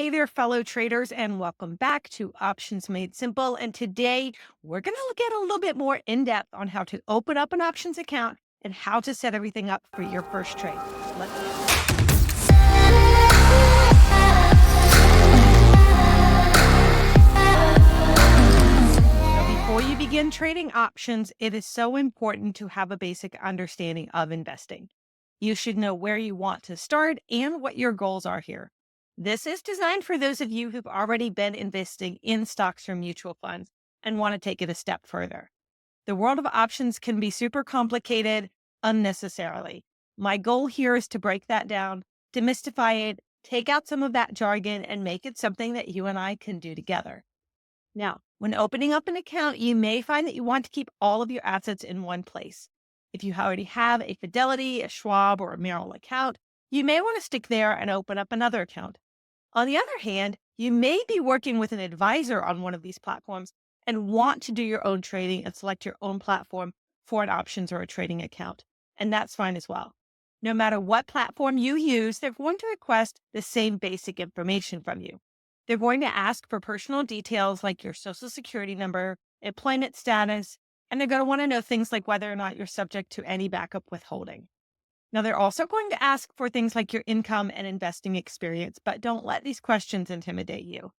Hey there, fellow traders, and welcome back to Options Made Simple. And today we're going to get a little bit more in depth on how to open up an options account and how to set everything up for your first trade. Let's get started. So before you begin trading options, it is so important to have a basic understanding of investing. You should know where you want to start and what your goals are here. This is designed for those of you who've already been investing in stocks or mutual funds and want to take it a step further. The world of options can be super complicated unnecessarily. My goal here is to break that down, demystify it, take out some of that jargon, and make it something that you and I can do together. Now, when opening up an account, you may find that you want to keep all of your assets in one place. If you already have a Fidelity, a Schwab, or a Merrill account, you may want to stick there and open up another account. On the other hand, you may be working with an advisor on one of these platforms and want to do your own trading and select your own platform for an options or a trading account. And that's fine as well. No matter what platform you use, they're going to request the same basic information from you. They're going to ask for personal details like your social security number, employment status, and they're going to want to know things like whether or not you're subject to any backup withholding. Now, they're also going to ask for things like your income and investing experience, but don't let these questions intimidate you.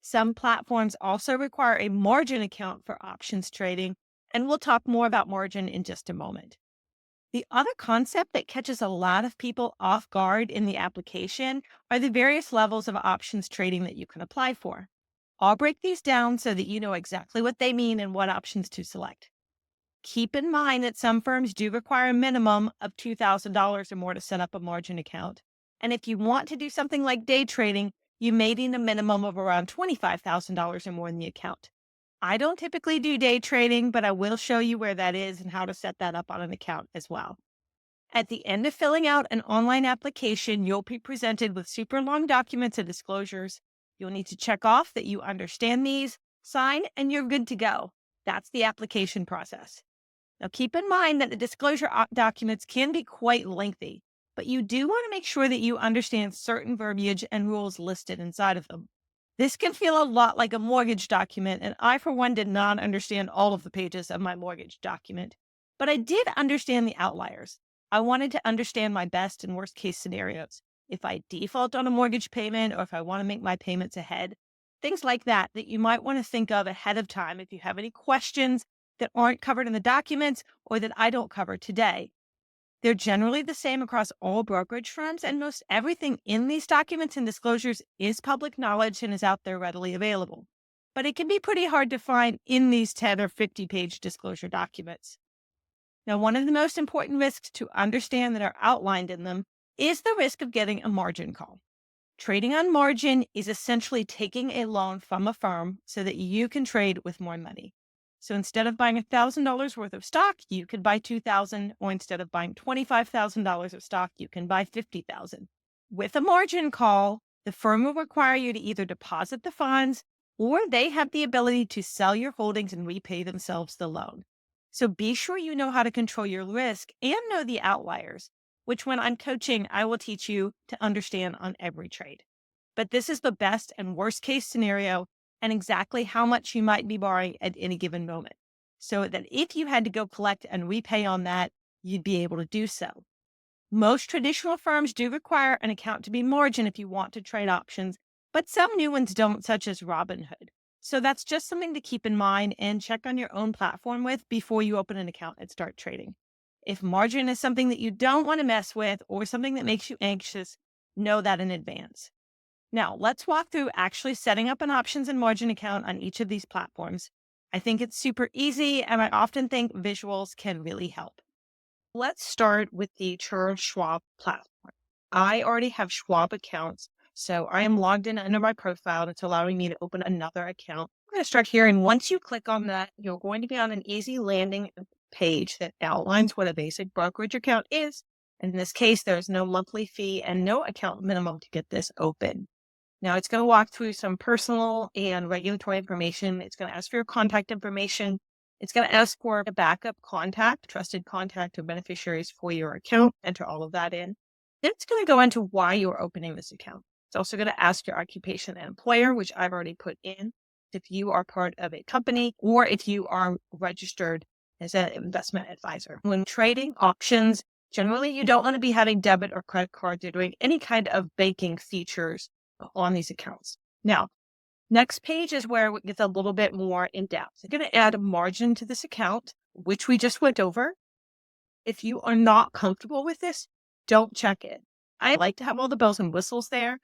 Some platforms also require a margin account for options trading, and we'll talk more about margin in just a moment. The other concept that catches a lot of people off guard in the application are the various levels of options trading that you can apply for. I'll break these down so that you know exactly what they mean and what options to select. Keep in mind that some firms do require a minimum of $2,000 or more to set up a margin account. And if you want to do something like day trading, you may need a minimum of around $25,000 or more in the account. I don't typically do day trading, but I will show you where that is and how to set that up on an account as well. At the end of filling out an online application, you'll be presented with super long documents and disclosures. You'll need to check off that you understand these, sign, and you're good to go. That's the application process. Now, keep in mind that the disclosure documents can be quite lengthy, but you do want to make sure that you understand certain verbiage and rules listed inside of them. This can feel a lot like a mortgage document, and I, for one, did not understand all of the pages of my mortgage document, but I did understand the outliers. I wanted to understand my best and worst case scenarios. If I default on a mortgage payment or if I want to make my payments ahead, things like that you might want to think of ahead of time if you have any questions that aren't covered in the documents or that I don't cover today. They're generally the same across all brokerage firms, and most everything in these documents and disclosures is public knowledge and is out there readily available. But it can be pretty hard to find in these 10 or 50-page disclosure documents. Now, one of the most important risks to understand that are outlined in them is the risk of getting a margin call. Trading on margin is essentially taking a loan from a firm so that you can trade with more money. So instead of buying $1,000 worth of stock, you could buy $2,000, or instead of buying $25,000 of stock, you can buy $50,000. With a margin call, the firm will require you to either deposit the funds or they have the ability to sell your holdings and repay themselves the loan. So be sure you know how to control your risk and know the outliers, which when I'm coaching, I will teach you to understand on every trade. But this is the best and worst case scenario and exactly how much you might be borrowing at any given moment, so that if you had to go collect and repay on that, you'd be able to do so. Most traditional firms do require an account to be margin if you want to trade options, but some new ones don't, such as Robinhood. So that's just something to keep in mind and check on your own platform with before you open an account and start trading. If margin is something that you don't want to mess with or something that makes you anxious, know that in advance. Now, let's walk through actually setting up an options and margin account on each of these platforms. I think it's super easy, and I often think visuals can really help. Let's start with the Charles Schwab platform. I already have Schwab accounts, so I am logged in under my profile. It's allowing me to open another account. I'm going to start here, and once you click on that, you're going to be on an easy landing page that outlines what a basic brokerage account is. In this case, there's no monthly fee and no account minimum to get this open. Now, it's going to walk through some personal and regulatory information. It's going to ask for your contact information. It's going to ask for a backup contact, trusted contact or beneficiaries for your account. Enter all of that in. Then it's going to go into why you're opening this account. It's also going to ask your occupation and employer, which I've already put in, if you are part of a company or if you are registered as an investment advisor. When trading options, generally you don't want to be having debit or credit cards or doing any kind of banking features on these accounts. Now, next page is where it gets a little bit more in depth. I'm going to add a margin to this account, which we just went over. If you are not comfortable with this, don't check it. I like to have all the bells and whistles there,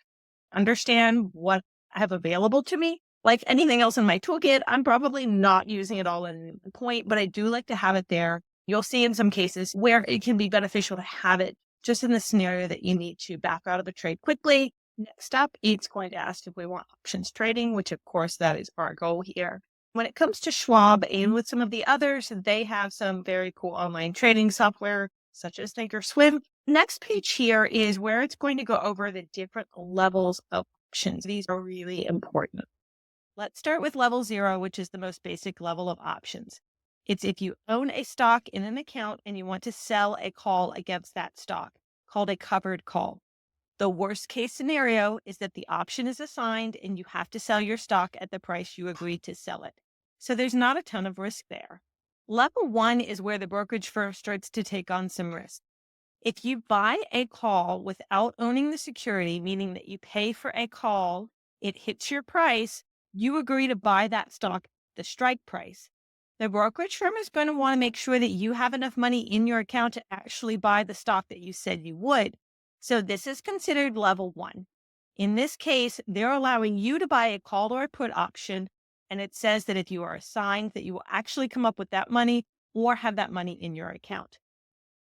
understand what I have available to me. Like anything else in my toolkit, I'm probably not using it all in the point, but I do like to have it there. You'll see in some cases where it can be beneficial to have it just in the scenario that you need to back out of a trade quickly. Next up, it's going to ask if we want options trading, which of course that is our goal here. When it comes to Schwab and with some of the others, they have some very cool online trading software such as Thinkorswim. Next page here is where it's going to go over the different levels of options. These are really important. Let's start with level 0, which is the most basic level of options. It's if you own a stock in an account and you want to sell a call against that stock, called a covered call. The worst case scenario is that the option is assigned and you have to sell your stock at the price you agreed to sell it. So there's not a ton of risk there. Level 1 is where the brokerage firm starts to take on some risk. If you buy a call without owning the security, meaning that you pay for a call, it hits your price, you agree to buy that stock, the strike price. The brokerage firm is going to want to make sure that you have enough money in your account to actually buy the stock that you said you would. So this is considered level 1. In this case, they're allowing you to buy a call or a put option, and it says that if you are assigned that you will actually come up with that money or have that money in your account.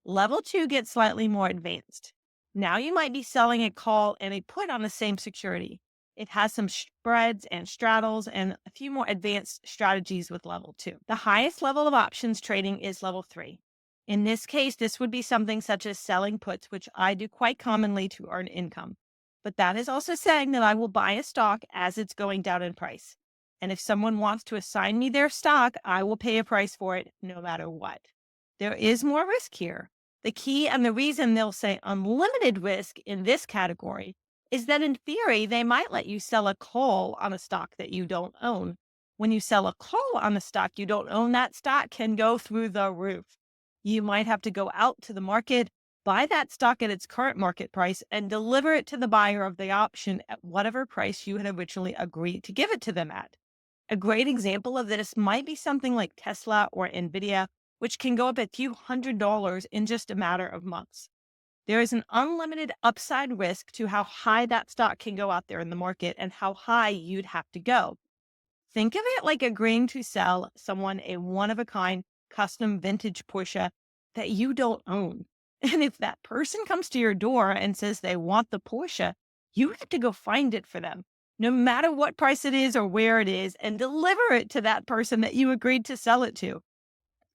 Level 2 gets slightly more advanced. Now you might be selling a call and a put on the same security. It has some spreads and straddles and a few more advanced strategies with level 2. The highest level of options trading is level 3. In this case, this would be something such as selling puts, which I do quite commonly to earn income. But that is also saying that I will buy a stock as it's going down in price. And if someone wants to assign me their stock, I will pay a price for it no matter what. There is more risk here. The key and the reason they'll say unlimited risk in this category is that in theory, they might let you sell a call on a stock that you don't own. When you sell a call on a stock you don't own, that stock can go through the roof. You might have to go out to the market, buy that stock at its current market price, and deliver it to the buyer of the option at whatever price you had originally agreed to give it to them at. A great example of this might be something like Tesla or Nvidia, which can go up a few $100s in just a matter of months. There is an unlimited upside risk to how high that stock can go out there in the market and how high you'd have to go. Think of it like agreeing to sell someone a one-of-a-kind custom vintage Porsche that you don't own. And if that person comes to your door and says they want the Porsche, you have to go find it for them, no matter what price it is or where it is, and deliver it to that person that you agreed to sell it to.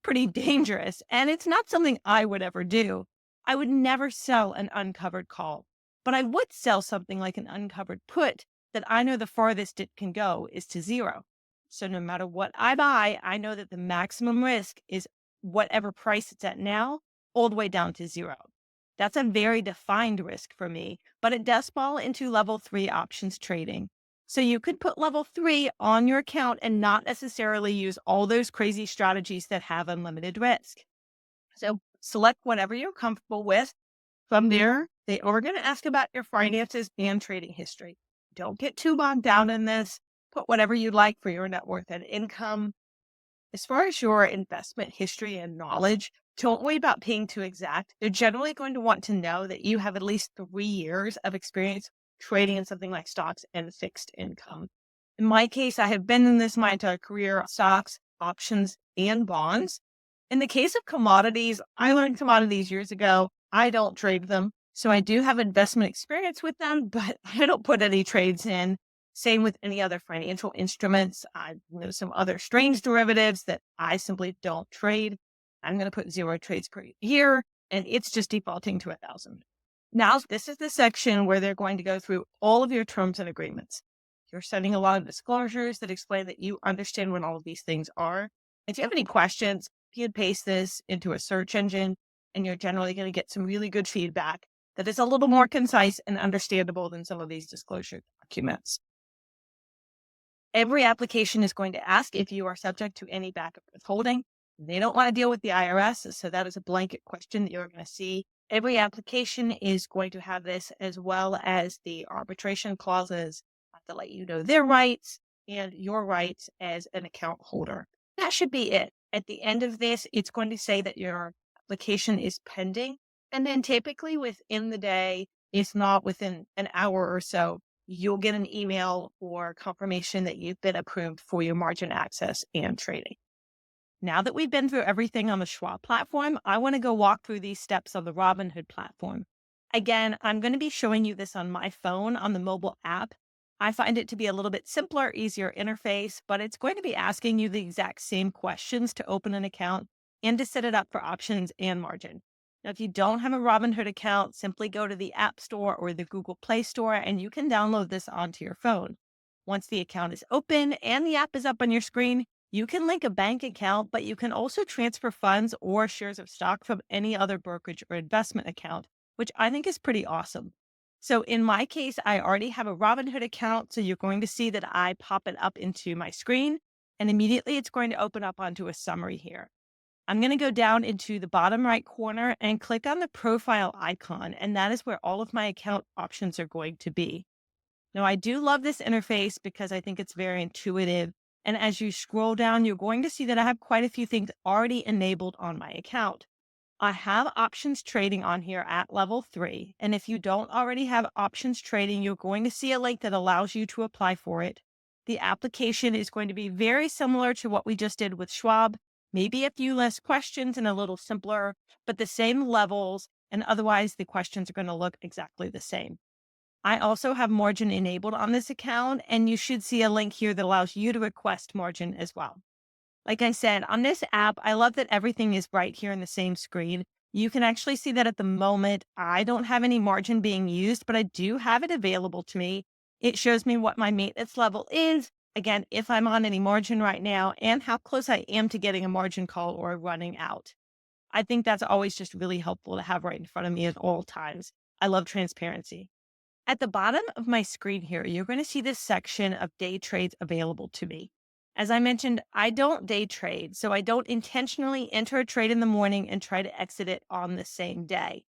Pretty dangerous, and it's not something I would ever do. I would never sell an uncovered call, but I would sell something like an uncovered put that I know the farthest it can go is to 0. So no matter what I buy, I know that the maximum risk is whatever price it's at now, all the way down to 0. That's a very defined risk for me, but it does fall into level 3 options trading. So you could put level 3 on your account and not necessarily use all those crazy strategies that have unlimited risk. So select whatever you're comfortable with. From there, they are going to ask about your finances and trading history. Don't get too bogged down in this. Put whatever you'd like for your net worth and income. As far as your investment history and knowledge, don't worry about being too exact. They're generally going to want to know that you have at least 3 years of experience trading in something like stocks and fixed income. In my case, I have been in this my entire career, stocks, options, and bonds. In the case of commodities, I learned commodities years ago. I don't trade them. So I do have investment experience with them, but I don't put any trades in. Same with any other financial instruments. I know some other strange derivatives that I simply don't trade. I'm going to put 0 trades per year, and it's just defaulting to 1,000. Now, this is the section where they're going to go through all of your terms and agreements. You're sending a lot of disclosures that explain that you understand what all of these things are. If you have any questions, you can paste this into a search engine, and you're generally going to get some really good feedback. that is a little more concise and understandable than some of these disclosure documents. Every application is going to ask if you are subject to any backup withholding. They don't want to deal with the IRS, so that is a blanket question that you're going to see. Every application is going to have this, as well as the arbitration clauses to let you know their rights and your rights as an account holder. That should be it. At the end of this, it's going to say that your application is pending. And then typically within the day, if not within an hour or so, you'll get an email or confirmation that you've been approved for your margin access and trading. Now that we've been through everything on the Schwab platform, I want to go walk through these steps on the Robinhood platform. Again, I'm going to be showing you this on my phone on the mobile app. I find it to be a little bit simpler, easier interface, but it's going to be asking you the exact same questions to open an account and to set it up for options and margin. Now, if you don't have a Robinhood account, simply go to the App Store or the Google Play Store and you can download this onto your phone. Once the account is open and the app is up on your screen, you can link a bank account, but you can also transfer funds or shares of stock from any other brokerage or investment account, which I think is pretty awesome. So in my case, I already have a Robinhood account. So you're going to see that I pop it up into my screen and immediately it's going to open up onto a summary here. I'm going to go down into the bottom right corner and click on the profile icon. And that is where all of my account options are going to be. Now, I do love this interface because I think it's very intuitive. And as you scroll down, you're going to see that I have quite a few things already enabled on my account. I have options trading on here at level 3. And if you don't already have options trading, you're going to see a link that allows you to apply for it. The application is going to be very similar to what we just did with Schwab, maybe a few less questions and a little simpler, but the same levels. And otherwise, the questions are going to look exactly the same. I also have margin enabled on this account, and you should see a link here that allows you to request margin as well. Like I said, on this app, I love that everything is right here in the same screen. You can actually see that at the moment, I don't have any margin being used, but I do have it available to me. It shows me what my maintenance level is. Again, if I'm on any margin right now and how close I am to getting a margin call or running out. I think that's always just really helpful to have right in front of me at all times. I love transparency. At the bottom of my screen here, you're going to see this section of day trades available to me. As I mentioned, I don't day trade, so I don't intentionally enter a trade in the morning and try to exit it on the same day.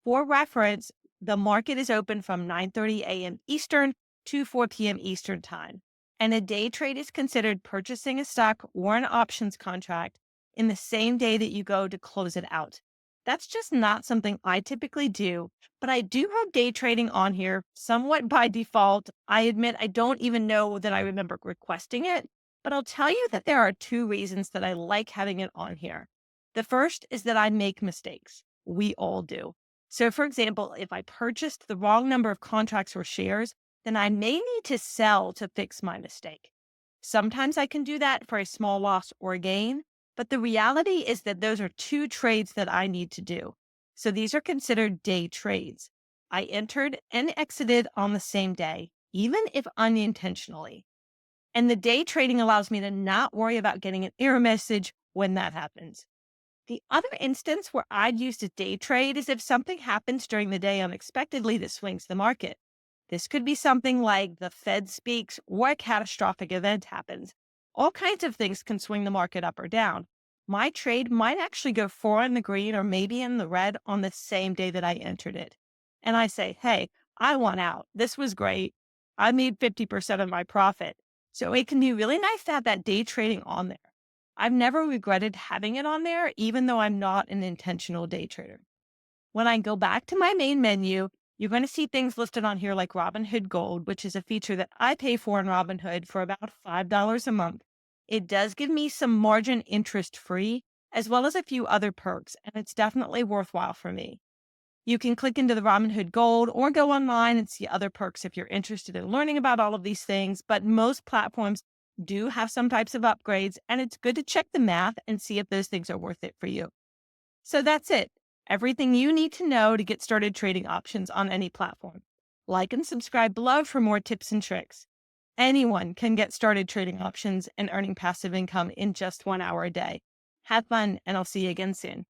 For reference, the market is open from 9:30 a.m. Eastern to 4 p.m. Eastern time. And a day trade is considered purchasing a stock or an options contract in the same day that you go to close it out. That's just not something I typically do, but I do have day trading on here somewhat by default. I admit I don't even know that I remember requesting it, but I'll tell you that there are 2 reasons that I like having it on here. The first is that I make mistakes. We all do. So, for example, if I purchased the wrong number of contracts or shares, then I may need to sell to fix my mistake. Sometimes I can do that for a small loss or gain, but the reality is that those are 2 trades that I need to do. So these are considered day trades. I entered and exited on the same day, even if unintentionally. And the day trading allows me to not worry about getting an error message when that happens. The other instance where I'd use a day trade is if something happens during the day unexpectedly that swings the market. This could be something like the Fed speaks or a catastrophic event happens. All kinds of things can swing the market up or down. My trade might actually go 4 in the green or maybe in the red on the same day that I entered it. And I say, hey, I want out. This was great. I made 50% of my profit. So it can be really nice to have that day trading on there. I've never regretted having it on there, even though I'm not an intentional day trader. When I go back to my main menu, you're going to see things listed on here like Robinhood Gold, which is a feature that I pay for in Robinhood for about $5 a month. It does give me some margin interest free, as well as a few other perks, and it's definitely worthwhile for me. You can click into the Robinhood Gold or go online and see other perks if you're interested in learning about all of these things, but most platforms do have some types of upgrades, and it's good to check the math and see if those things are worth it for you. So that's it. Everything you need to know to get started trading options on any platform. Like and subscribe below for more tips and tricks. Anyone can get started trading options and earning passive income in just 1 hour a day. Have fun, and I'll see you again soon.